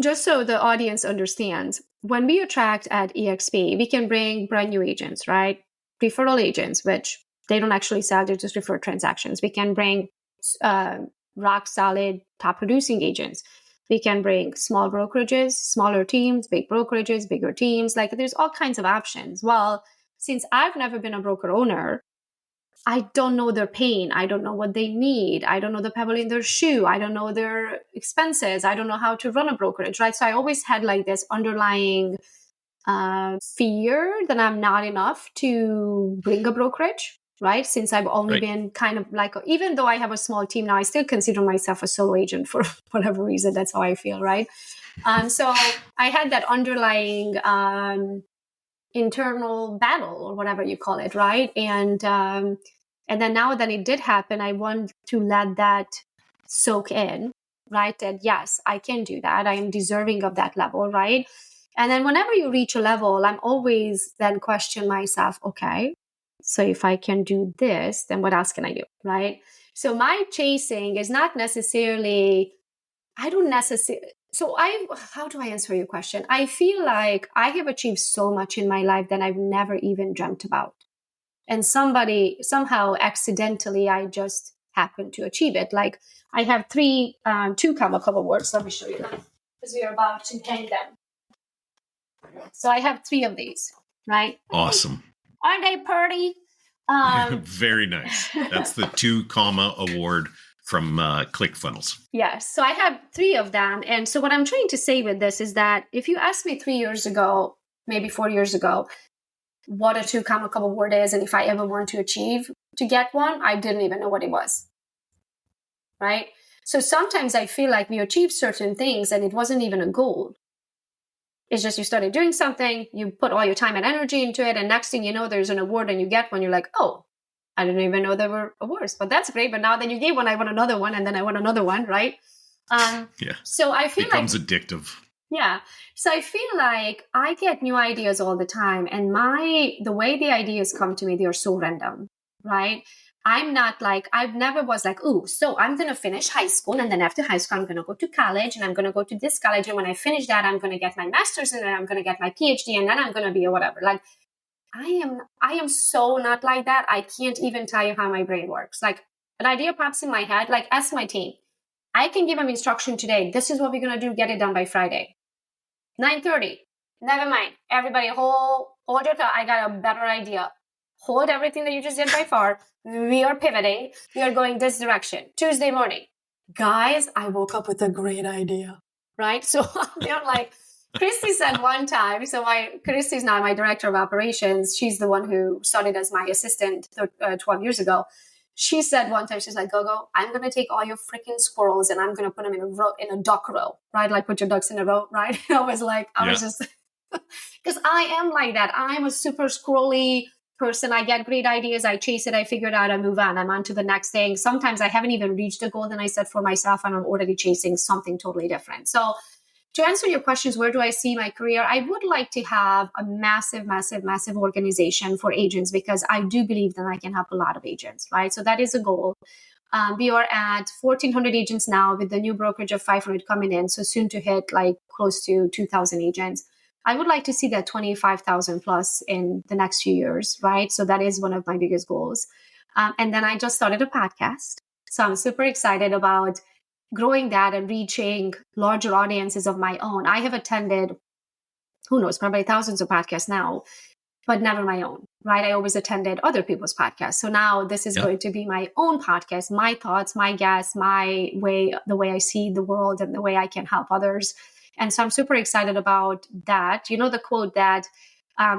just so the audience understands, when we attract at EXP, we can bring brand new agents, right? Referral agents, which they don't actually sell, they just refer transactions. We can bring rock solid top producing agents. We can bring small brokerages, smaller teams, big brokerages, bigger teams. Like there's all kinds of options. Well, since I've never been a broker owner, I don't know their pain. I don't know what they need. I don't know the pebble in their shoe. I don't know their expenses. I don't know how to run a brokerage, right? So I always had like this underlying fear that I'm not enough to bring a brokerage, right? Since I've only been kind of like, even though I have a small team now, I still consider myself a solo agent for whatever reason. That's how I feel, right? So I had that underlying internal battle or whatever you call it, right? And then now that it did happen, I want to let that soak in, right? That yes, I can do that. I am deserving of that level, right? And then whenever you reach a level, I'm always then question myself, okay, so if I can do this, then what else can I do, right? So my chasing is not necessarily, how do I answer your question? I feel like I have achieved so much in my life that I've never even dreamt about. And somehow accidentally, I just happened to achieve it. Like I have two Comma Club awards. Let me show you them because we are about to hang them. So I have 3 of these, right? Awesome. Aren't they pretty? Very nice. That's the 2 Comma award from ClickFunnels. Yes. So I have 3 of them. And so what I'm trying to say with this is that if you asked me 3 years ago, maybe 4 years ago, what a 2 Comma Club award is, and if I ever want to achieve to get one, I didn't even know what it was. Right? So sometimes I feel like we achieve certain things and it wasn't even a goal. It's just you started doing something, you put all your time and energy into it, and next thing you know, there's an award and you get one. You're like, oh, I didn't even know there were awards, but that's great. But now that you gave one, I want another one, and then I want another one, right? Yeah. So I feel becomes addictive. Yeah. So I feel like I get new ideas all the time, and the way the ideas come to me, they are so random, right? I'm not like, I've never was like, oh, so I'm going to finish high school. And then after high school, I'm going to go to college and I'm going to go to this college. And when I finish that, I'm going to get my master's and then I'm going to get my PhD and then I'm going to be a whatever. Like I am so not like that. I can't even tell you how my brain works. Like an idea pops in my head, like ask my team. I can give them instruction today. This is what we're going to do. Get it done by Friday. 9:30. Never mind. Everybody hold your thought. I got a better idea. hold everything that you just did by far. We are pivoting. We are going this direction. Tuesday morning. Guys, I woke up with a great idea, right? So they're like, Christy said one time, Christy's now my director of operations. She's the one who started as my assistant 12 years ago. She said one time, she's like, Gogo, I'm going to take all your freaking squirrels and I'm going to put them in a duck row, right? Like put your ducks in a row, right? I was just, because I am like that. I'm a super squirrely person. I get great ideas. I chase it. I figure it out. I move on. I'm on to the next thing. Sometimes I haven't even reached the goal that I set for myself and I'm already chasing something totally different. So to answer your questions, where do I see my career? I would like to have a massive, massive, massive organization for agents because I do believe that I can help a lot of agents, right? So that is a goal. We are at 1,400 agents now with the new brokerage of 500 coming in. So soon to hit like close to 2,000 agents. I would like to see that 25,000 plus in the next few years, right? So that is one of my biggest goals. And then I just started a podcast. So I'm super excited about growing that and reaching larger audiences of my own. I have attended, who knows, probably thousands of podcasts now, but never my own, right? I always attended other people's podcasts. So now this is going to be my own podcast, my thoughts, my guests, my way, the way I see the world and the way I can help others. And so I'm super excited about that. You know, the quote that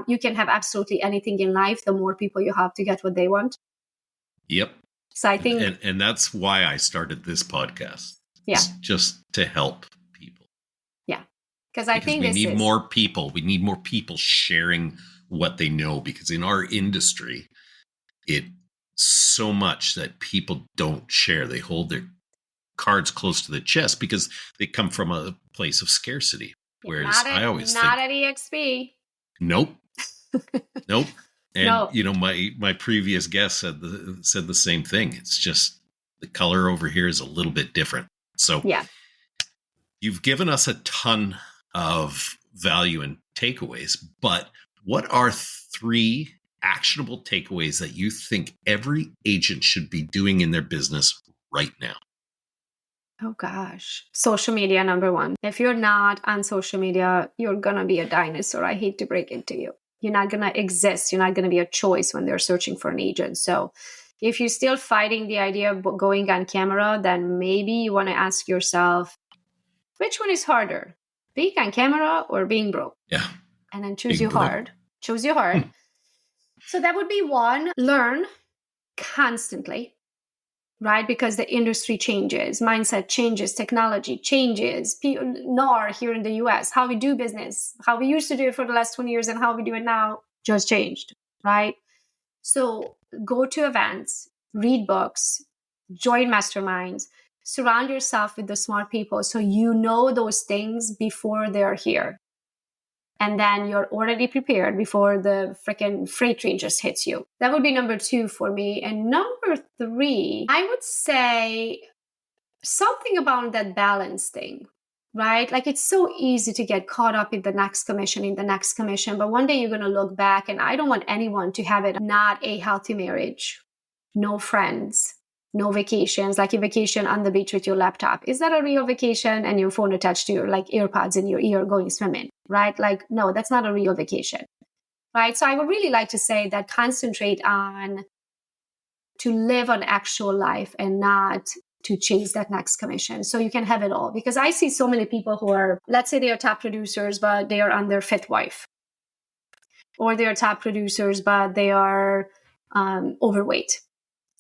you can have absolutely anything in life, the more people you have to get what they want. Yep. So I think, and that's why I started this podcast. Yeah. Just to help people. Yeah. Because I think we need more people. We need more people sharing what they know, because in our industry, it's so much that people don't share. They hold their cards close to the chest because they come from a place of scarcity. Whereas I always think, not at EXP. Nope. Nope. And you know, my previous guest said the same thing. It's just the color over here is a little bit different. So you've given us a ton of value and takeaways, but what are 3 actionable takeaways that you think every agent should be doing in their business right now? Oh gosh. Social media, number 1. If you're not on social media, you're going to be a dinosaur. I hate to break it to you. You're not going to exist. You're not going to be a choice when they're searching for an agent. So if you're still fighting the idea of going on camera, then maybe you want to ask yourself, which one is harder, being on camera or being broke? Yeah. And then choose your heart. Choose your heart. So that would be 1. Learn constantly, right? Because the industry changes, mindset changes, technology changes. NAR here in the US, how we do business, how we used to do it for the last 20 years and how we do it now just changed, right? So go to events, read books, join masterminds, surround yourself with the smart people so you know those things before they're here. And then you're already prepared before the freaking freight train just hits you. That would be number 2 for me. And number 3, I would say something about that balance thing, right? Like it's so easy to get caught up in the next commission, but one day you're going to look back, and I don't want anyone to have it not a healthy marriage, no friends, no vacations, like a vacation on the beach with your laptop. Is that a real vacation and your phone attached to your like AirPods in your ear going swimming, right? Like, no, that's not a real vacation, right? So I would really like to say that concentrate on to live an actual life and not to chase that next commission. So you can have it all. Because I see so many people who are, let's say they are top producers, but they are on their 5th wife. Or they are top producers, but they are overweight.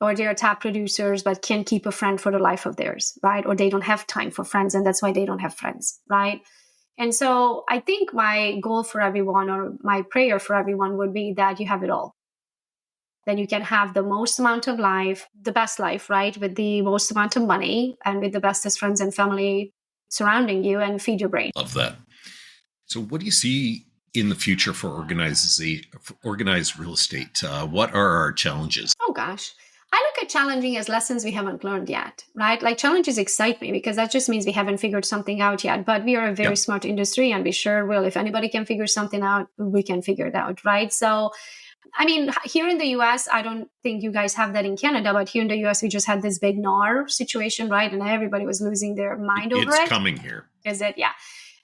Or they are top producers, but can't keep a friend for the life of theirs, right? Or they don't have time for friends, and that's why they don't have friends, right? And so I think my goal for everyone, or my prayer for everyone, would be that you have it all. Then you can have the most amount of life, the best life, right? With the most amount of money and with the bestest friends and family surrounding you, and feed your brain. Love that. So what do you see in the future for organized real estate? What are our challenges? Oh gosh. I look at challenging as lessons we haven't learned yet, right? Like challenges excite me because that just means we haven't figured something out yet. But we are a very smart industry, and we sure will. If anybody can figure something out, we can figure it out, right? So, I mean, here in the US, I don't think you guys have that in Canada, but here in the US, we just had this big NAR situation, right? And everybody was losing their mind over it. It's coming here. Is it? Yeah.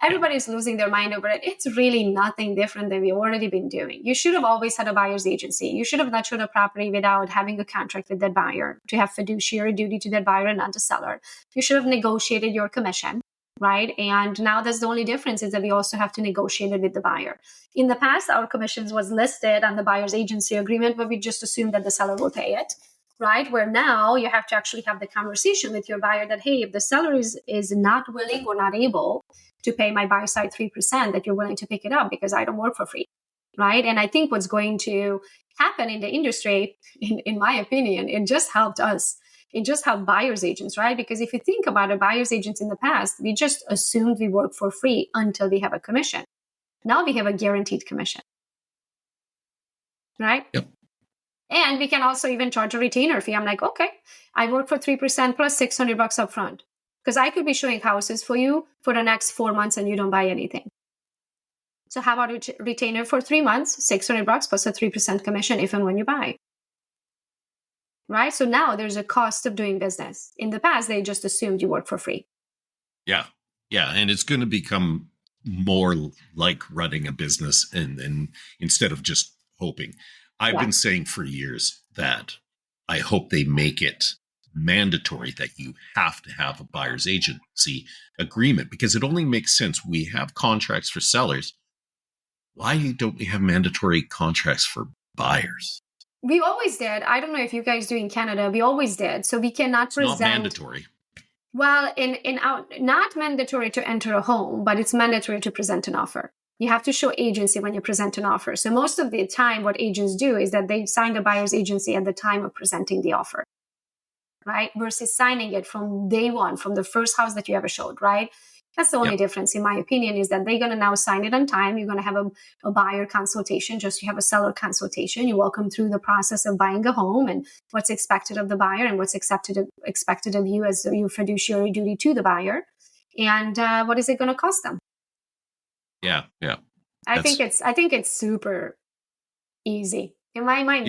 everybody's losing their mind over it. It's really nothing different than we've already been doing. You should have always had a buyer's agency. You should have not showed a property without having a contract with that buyer to have fiduciary duty to that buyer and not the seller. You should have negotiated your commission, right? And now that's the only difference, is that we also have to negotiate it with the buyer. In the past, our commissions was listed on the buyer's agency agreement, but we just assumed that the seller will pay it, right? Where now you have to actually have the conversation with your buyer that, hey, if the seller is not willing or not able to pay my buy side 3%, that you're willing to pick it up because I don't work for free, right? And I think what's going to happen in the industry, in my opinion, it just helped us. It just helped buyer's agents, right? Because if you think about it, buyer's agents in the past, we just assumed we work for free until we have a commission. Now we have a guaranteed commission, right? Yep. And we can also even charge a retainer fee. I'm like, okay, I work for 3% plus $600 up front, because I could be showing houses for you for the next 4 months and you don't buy anything. So how about a retainer for 3 months, $600 plus a 3% commission if and when you buy, right? So now there's a cost of doing business. In the past, they just assumed you work for free. Yeah. Yeah. And it's going to become more like running a business and instead of just hoping. I've been saying for years that I hope they make it mandatory that you have to have a buyer's agency agreement, because it only makes sense. We have contracts for sellers. Why don't we have mandatory contracts for buyers? We always did. I don't know if you guys do in Canada. We always did. So we cannot present. Not mandatory. Well, not mandatory to enter a home, but it's mandatory to present an offer. You have to show agency when you present an offer. So most of the time, what agents do is that they sign a buyer's agency at the time of presenting the offer, right? Versus signing it from day one, from the first house that you ever showed, right? That's the only difference, in my opinion, is that they're going to now sign it on time. You're going to have a buyer consultation, just you have a seller consultation. You walk them through the process of buying a home and what's expected of the buyer and what's expected of you as your fiduciary duty to the buyer. And what is it going to cost them? Yeah. I think it's super easy. In my mind,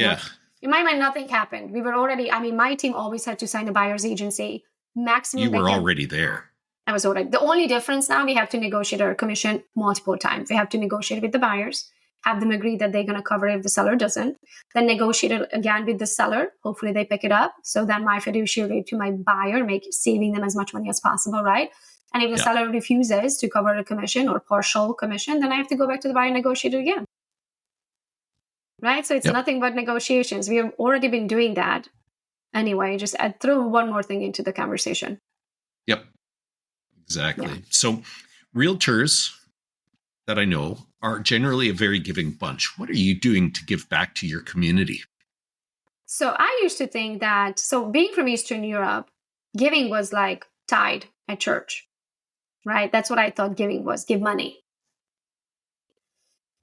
nothing happened. We were already, my team always had to sign a buyer's agency. Maximum. You were already there. I was already. The only difference now, we have to negotiate our commission multiple times. We have to negotiate with the buyers, have them agree that they're going to cover if the seller doesn't, then negotiate it again with the seller. Hopefully they pick it up. So then my fiduciary to my buyer, saving them as much money as possible, right? And if the seller refuses to cover the commission or partial commission, then I have to go back to the buyer and negotiate it again. Right? So it's nothing but negotiations. We have already been doing that. Anyway, just throw one more thing into the conversation. Yep. Exactly. Yeah. So realtors that I know are generally a very giving bunch. What are you doing to give back to your community? So I used to think that, being from Eastern Europe, giving was like tithe at church. Right? That's what I thought giving was. Give money.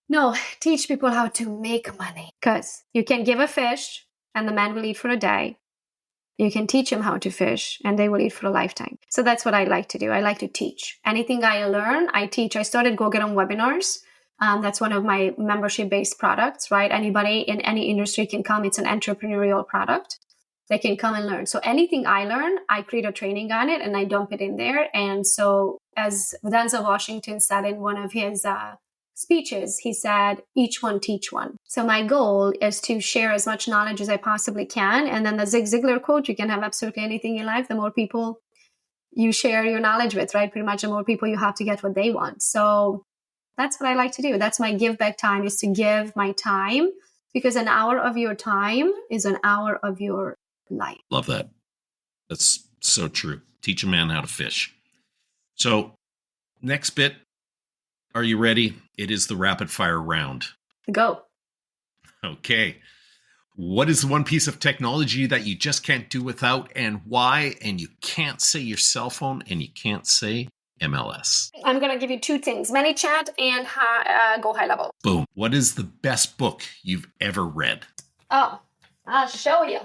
No, teach people how to make money. Because you can give a fish and the man will eat for a day. You can teach them how to fish and they will eat for a lifetime. So that's what I like to do. I like to teach. Anything I learn, I teach. I started Gogo webinars. That's one of my membership-based products, right? Anybody in any industry can come. It's an entrepreneurial product. They can come and learn. So anything I learn, I create a training on it and I dump it in there. And so as Denzel Washington said in one of his speeches, he said, each one teach one. So my goal is to share as much knowledge as I possibly can. And then the Zig Ziglar quote, you can have absolutely anything in life. The more people you share your knowledge with, right? Pretty much the more people you have to get what they want. So that's what I like to do. That's my give back time, is to give my time, because an hour of your time is an hour of your life. Love that. That's so true. Teach a man how to fish. So next bit, are you ready? It is the rapid fire round. Go. Okay. What is the one piece of technology that you just can't do without, and why? And you can't say your cell phone and you can't say MLS. I'm going to give you two things, ManyChat and Go High Level. Boom. What is the best book you've ever read? Oh, I'll show you.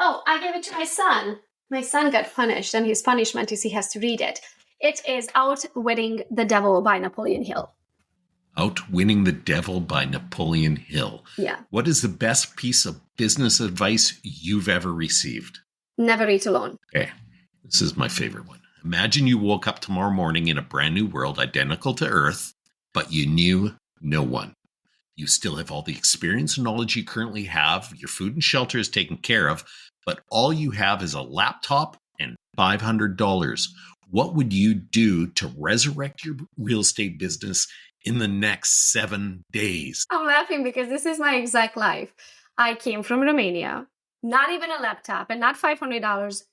Oh, I gave it to my son. My son got punished, and his punishment is he has to read it. It is Outwitting the Devil by Napoleon Hill. Outwitting the Devil by Napoleon Hill. Yeah. What is the best piece of business advice you've ever received? Never eat alone. Okay. This is my favorite one. Imagine you woke up tomorrow morning in a brand new world identical to Earth, but you knew no one. You still have all the experience and knowledge you currently have. Your food and shelter is taken care of, but all you have is a laptop and $500. What would you do to resurrect your real estate business in the next 7 days? I'm laughing because this is my exact life. I came from Romania, not even a laptop and not $500,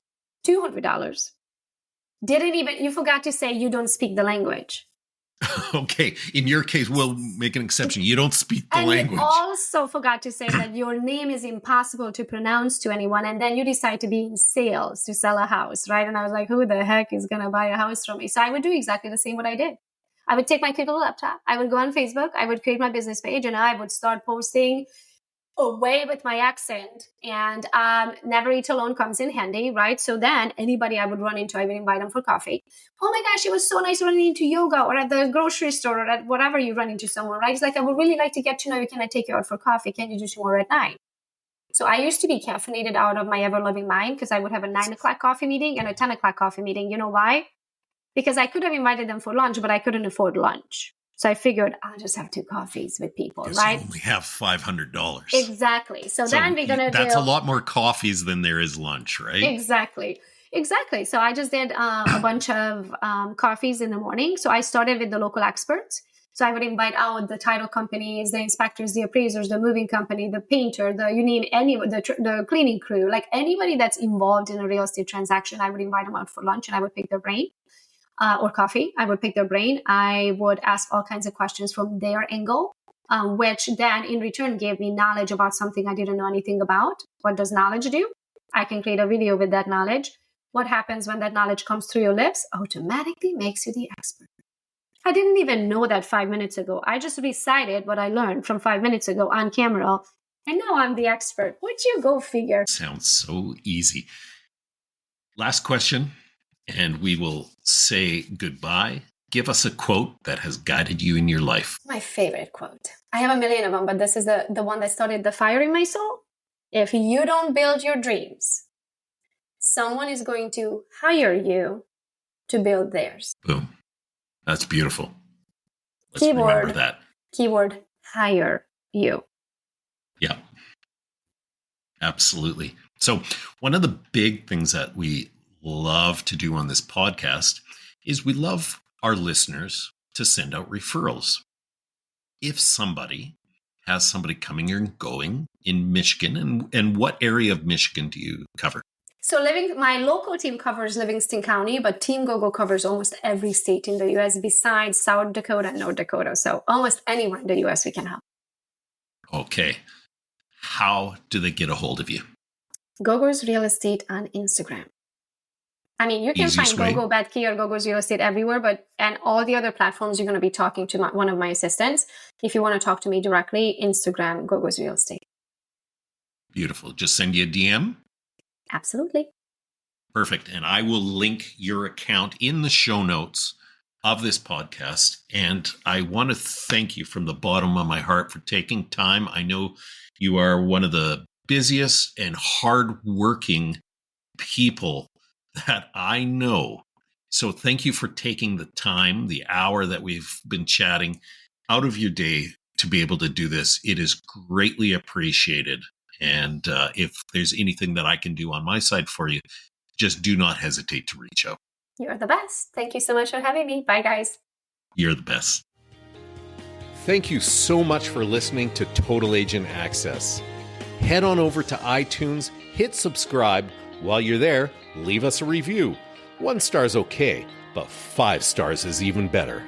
$200. You forgot to say you don't speak the language. Okay, in your case, we'll make an exception. You don't speak the language. You also forgot to say that your name is impossible to pronounce to anyone. And then you decide to be in sales to sell a house, right? And I was like, who the heck is going to buy a house from me? So I would do exactly the same what I did. I would take my cute little laptop. I would go on Facebook. I would create my business page and I would start posting away with my accent. And never eat alone comes in handy, right? So then anybody I would run into, I would invite them for coffee. Oh my gosh, it was so nice running into yoga or at the grocery store or at whatever you run into someone, right? It's like, I would really like to get to know you. Can I take you out for coffee? Can you do tomorrow at 9? So I used to be caffeinated out of my ever-loving mind because I would have a 9 o'clock coffee meeting and a 10 o'clock coffee meeting. You know why? Because I could have invited them for lunch, but I couldn't afford lunch. So I figured I'll just have 2 coffees with people, right? You only have $500. Exactly. So then we're going to That's a lot more coffees than there is lunch, right? Exactly. So I just did a bunch of coffees in the morning. So I started with the local experts. So I would invite out the title companies, the inspectors, the appraisers, the moving company, the painter, the cleaning crew, like anybody that's involved in a real estate transaction. I would invite them out for lunch and I would pick their brain. Or coffee. I would pick their brain. I would ask all kinds of questions from their angle, which then in return gave me knowledge about something I didn't know anything about. What does knowledge do? I can create a video with that knowledge. What happens when that knowledge comes through your lips? Automatically makes you the expert. I didn't even know that 5 minutes ago. I just recited what I learned from 5 minutes ago on camera. And now I'm the expert. Would you go figure? Sounds so easy. Last question. And we will say goodbye. Give us a quote that has guided you in your life. My favorite quote. I have a million of them, but this is the one that started the fire in my soul. If you don't build your dreams, someone is going to hire you to build theirs. Boom. That's beautiful. Let's remember that. Keyword, hire you. Yeah. Absolutely. So one of the big things that we love to do on this podcast is we love our listeners to send out referrals. If somebody has somebody coming or going in Michigan, and what area of Michigan do you cover? So my local team covers Livingston County, but Team Gogo covers almost every state in the U.S. besides South Dakota and North Dakota. So almost anywhere in the U.S. we can help. Okay. How do they get a hold of you? Gogo's Real Estate on Instagram. I mean, you can find Gogo, Bethke, or Gogo's Real Estate everywhere, and all the other platforms, you're going to be talking to one of my assistants. If you want to talk to me directly, Instagram, Gogo's Real Estate. Beautiful. Just send you a DM? Absolutely. Perfect. And I will link your account in the show notes of this podcast. And I want to thank you from the bottom of my heart for taking time. I know you are one of the busiest and hardworking people that I know. So thank you for taking the time, the hour that we've been chatting out of your day to be able to do this. It is greatly appreciated. And if there's anything that I can do on my side for you, just do not hesitate to reach out. You're the best. Thank you so much for having me. Bye, guys. You're the best. Thank you so much for listening to Total Agent Access. Head on over to iTunes, hit subscribe. While you're there, leave us a review. 1 star's okay, but 5 stars is even better.